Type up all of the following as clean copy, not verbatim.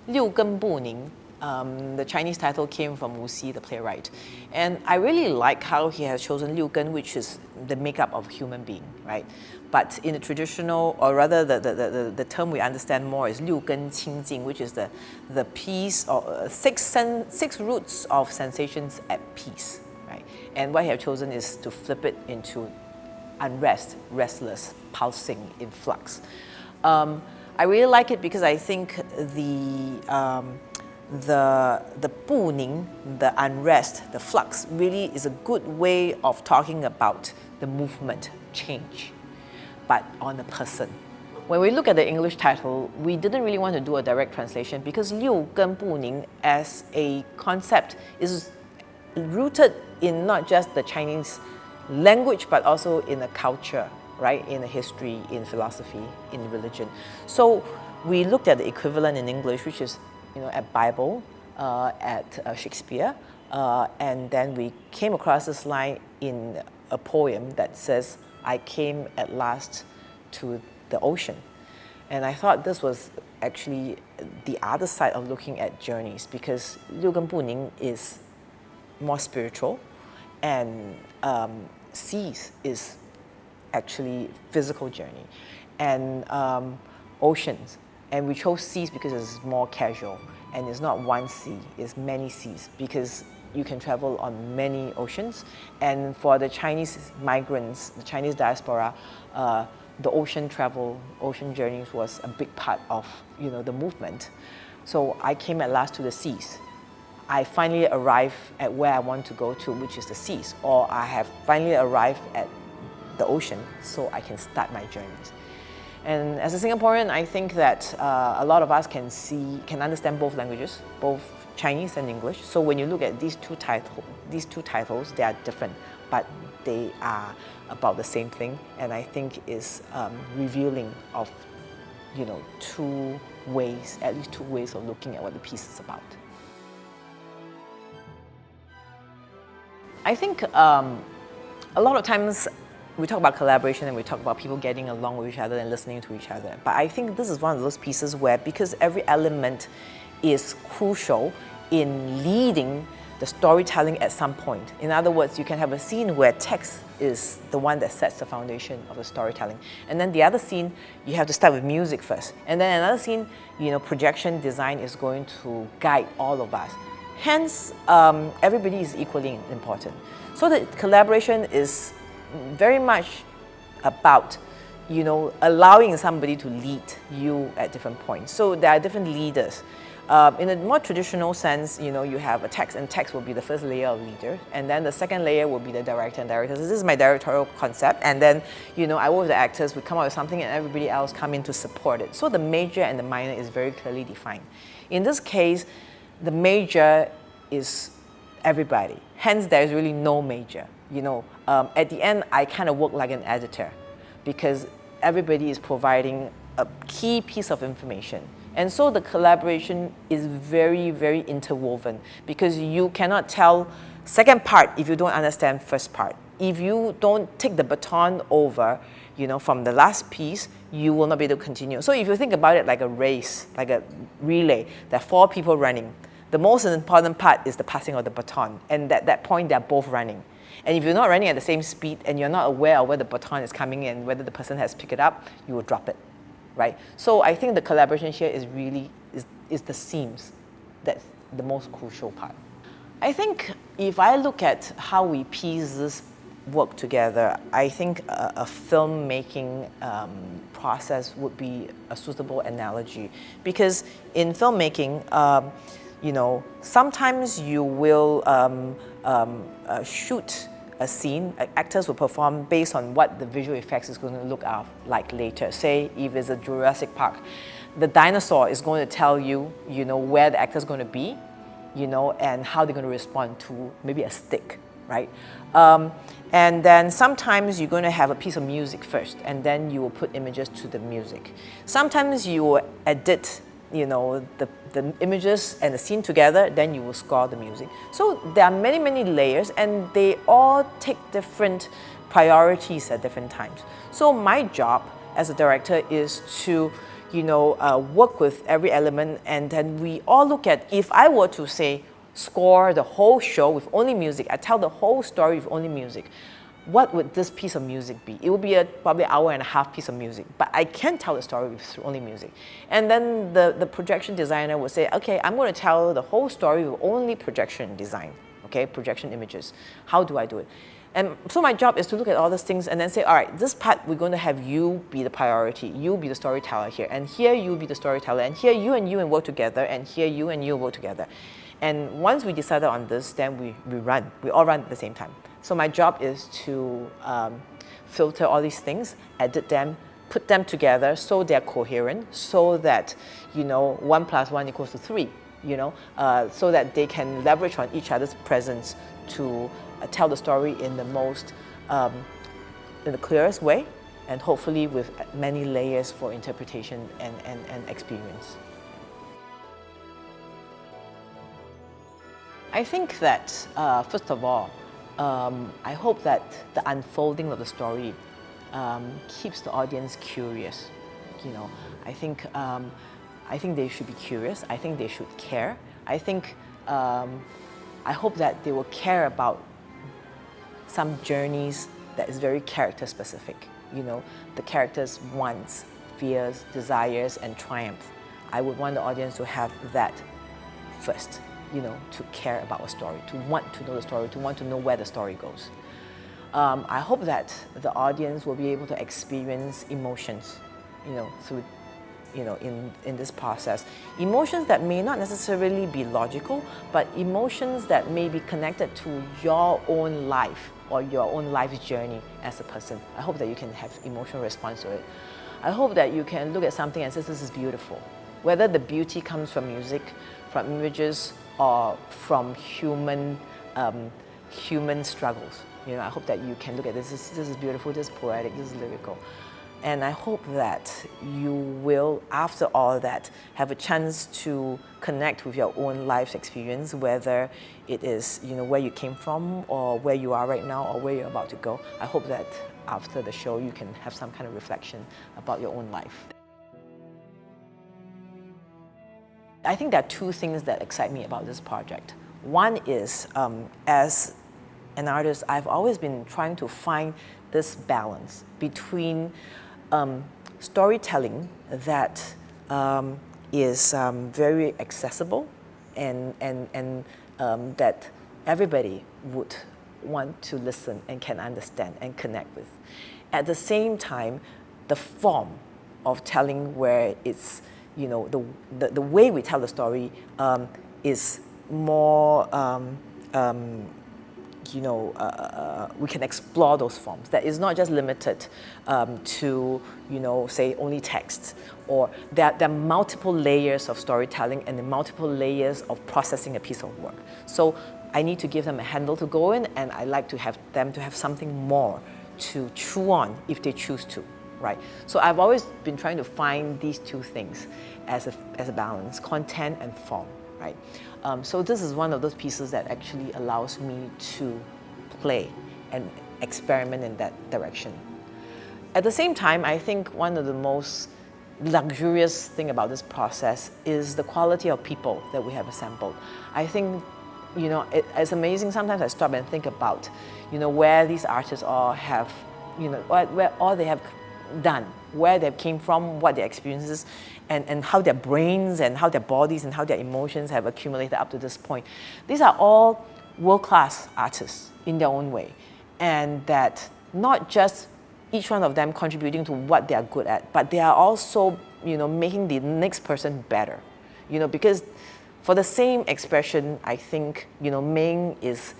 六根不宁. The Chinese title came from Wu Xi, the playwright. And I really like how he has chosen Liu Gen, which is the makeup of a human being, right? But in the traditional, or rather the term we understand more is Liu Gen Qing Jing, which is the peace, or six roots of sensations at peace, right? And what he has chosen is to flip it into unrest, restless, pulsing, in flux. I really like it because I think the 不宁, the unrest, the flux, really is a good way of talking about the movement, change, but on a person. When we look at the English title, we didn't really want to do a direct translation because 六根不宁 as a concept is rooted in not just the Chinese language, but also in the culture, right? In the history, in philosophy, in religion. So we looked at the equivalent in English, which is at Bible, at Shakespeare, and then we came across this line in a poem that says, I came at last to the ocean. And I thought this was actually the other side of looking at journeys, because 六根不宁 is more spiritual, and seas is actually physical journey, and oceans. And we chose seas because it's more casual, and it's not one sea, it's many seas, because you can travel on many oceans. And for the Chinese migrants, the Chinese diaspora, the ocean travel, ocean journeys was a big part of the movement. So I came at last to the seas. I finally arrived at where I want to go to, which is the seas, or I have finally arrived at the ocean, so I can start my journeys. And as a Singaporean, I think that a lot of us can understand both languages, both Chinese and English. So when you look at these two titles, they are different, but they are about the same thing. And I think is revealing of, two ways, at least two ways of looking at what the piece is about. I think a lot of times we talk about collaboration and we talk about people getting along with each other and listening to each other. But I think this is one of those pieces where, because every element is crucial in leading the storytelling at some point. In other words, you can have a scene where text is the one that sets the foundation of the storytelling. And then the other scene, you have to start with music first. And then another scene, projection design is going to guide all of us. Hence, everybody is equally important. So the collaboration is very much about, allowing somebody to lead you at different points. So there are different leaders. In a more traditional sense, you have a text, and text will be the first layer of leader, and then the second layer will be the director and directors. This is my directorial concept, and then, I work with the actors, we come up with something, and everybody else come in to support it. So the major and the minor is very clearly defined. In this case, the major is everybody. Hence, there is really no major. At the end, I kind of work like an editor, because everybody is providing a key piece of information. And so the collaboration is very, very interwoven, because you cannot tell second part if you don't understand first part. If you don't take the baton over, from the last piece, you will not be able to continue. So if you think about it like a race, like a relay, there are 4 people running. The most important part is the passing of the baton. And at that point, they're both running. And if you're not running at the same speed and you're not aware of where the baton is coming in, whether the person has picked it up, you will drop it, right? So I think the collaboration here is really is the seams. That's the most crucial part. I think if I look at how we piece this work together, I think a filmmaking process would be a suitable analogy, because in filmmaking, sometimes you will shoot a scene, actors will perform based on what the visual effects is going to look like later. Say, if it's a Jurassic Park, the dinosaur is going to tell you, where the actor's going to be, and how they're going to respond to maybe a stick, right? And then sometimes you're going to have a piece of music first, and then you will put images to the music. Sometimes you will edit the images and the scene together, then you will score the music. So there are many, many layers, and they all take different priorities at different times. So my job as a director is to, work with every element, and then we all look at, if I were to say, score the whole show with only music, I tell the whole story with only music, what would this piece of music be? It would be a probably hour and a half piece of music, but I can tell the story with only music. And then the projection designer would say, okay, I'm going to tell the whole story with only projection design, okay, projection images. How do I do it? And so my job is to look at all those things and then say, all right, this part we're going to have you be the priority, you be the storyteller here, and here you be the storyteller, and here you and work together, and here you and you work together. And once we decided on this, then we all run at the same time. So my job is to filter all these things, edit them, put them together so they're coherent, so that 1 + 1 = 3, so that they can leverage on each other's presence to tell the story in the most, in the clearest way, and hopefully with many layers for interpretation and experience. I think that, first of all, I hope that the unfolding of the story keeps the audience curious. I think they should be curious. I think they should care. I hope that they will care about some journeys that is very character specific. The characters' wants, fears, desires, and triumphs. I would want the audience to have that first. To care about a story, to want to know the story, to want to know where the story goes. I hope that the audience will be able to experience emotions, through, in this process. Emotions that may not necessarily be logical, but emotions that may be connected to your own life or your own life's journey as a person. I hope that you can have emotional response to it. I hope that you can look at something and say, this is beautiful. Whether the beauty comes from music, from images, or from human struggles. I hope that you can look at this is beautiful, this is poetic, this is lyrical. And I hope that you will, after all that, have a chance to connect with your own life's experience, whether it is where you came from, or where you are right now, or where you're about to go. I hope that after the show you can have some kind of reflection about your own life. I think there are two things that excite me about this project. One is, as an artist, I've always been trying to find this balance between storytelling that is very accessible and that everybody would want to listen and can understand and connect with. At the same time, the form of telling, where it's the way we tell the story is more, we can explore those forms. That is not just limited to, say, only text. Or there are multiple layers of storytelling and the multiple layers of processing a piece of work. So I need to give them a handle to go in, and I like to have them to have something more to chew on if they choose to. Right. So I've always been trying to find these two things as a balance, content and form. Right. So this is one of those pieces that actually allows me to play and experiment in that direction. At the same time, I think one of the most luxurious thing about this process is the quality of people that we have assembled. I think, it's amazing. Sometimes I stop and think about, where these artists all have, where all they have done, where they came from, what their experiences, and how their brains and how their bodies and how their emotions have accumulated up to this point. These are all world-class artists in their own way, and that not just each one of them contributing to what they are good at, but they are also, making the next person better, because for the same expression, I think, Ming is,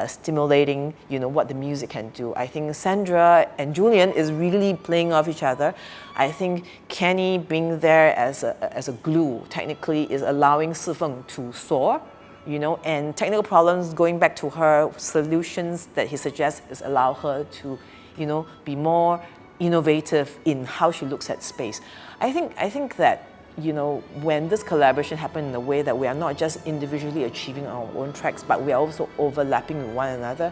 stimulating, what the music can do. I think Sandra and Julian is really playing off each other. I think Kenny being there as a glue, technically, is allowing Sifeng to soar, and technical problems, going back to her solutions that he suggests, is allow her to, be more innovative in how she looks at space. I think that, when this collaboration happens in a way that we are not just individually achieving our own tracks, but we are also overlapping with one another,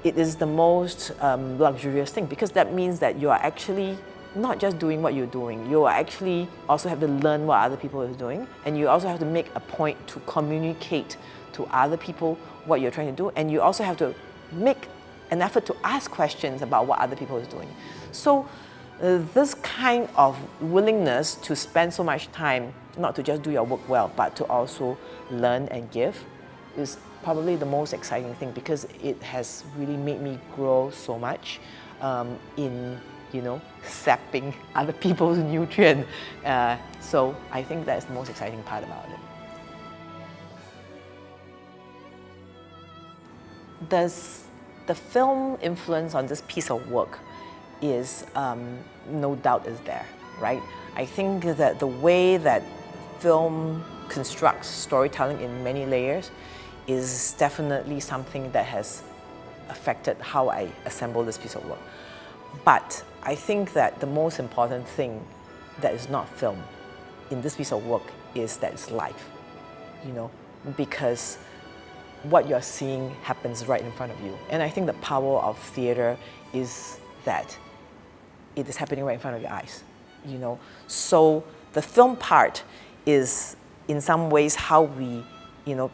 it is the most luxurious thing, because that means that you are actually not just doing what you're doing, you actually also have to learn what other people are doing, and you also have to make a point to communicate to other people what you're trying to do, and you also have to make an effort to ask questions about what other people are doing. So this kind of willingness to spend so much time, not to just do your work well, but to also learn and give, is probably the most exciting thing, because it has really made me grow so much in sapping other people's nutrient. So I think that's the most exciting part about it. Does the film influence on this piece of work is no doubt is there, right? I think that the way that film constructs storytelling in many layers is definitely something that has affected how I assemble this piece of work. But I think that the most important thing that is not film in this piece of work is that it's live, because what you're seeing happens right in front of you. And I think the power of theater is that it is happening right in front of your eyes, So the film part is in some ways how we,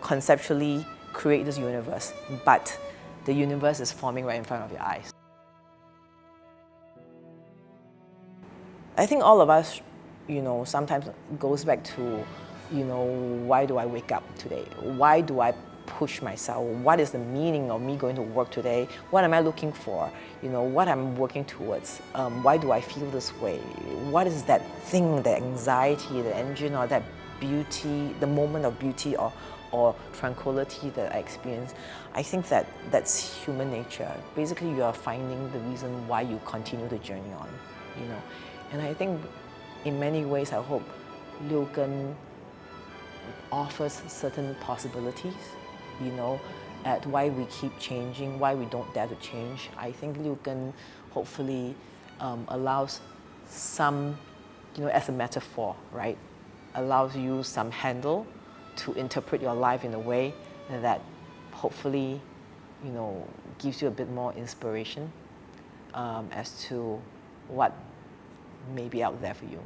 conceptually create this universe, but the universe is forming right in front of your eyes. I think all of us, sometimes goes back to, why do I wake up today? Why do I push myself? What is the meaning of me going to work today? What am I looking for? What I'm working towards? Why do I feel this way? What is that thing, the anxiety, the engine, or that beauty, the moment of beauty or tranquility that I experience? I think that that's human nature. Basically, you are finding the reason why you continue the journey on, And I think in many ways, I hope Liu Gen offers certain possibilities, at why we keep changing, why we don't dare to change. I think Liu Gen hopefully allows some, as a metaphor, right? Allows you some handle to interpret your life in a way that hopefully, gives you a bit more inspiration as to what may be out there for you.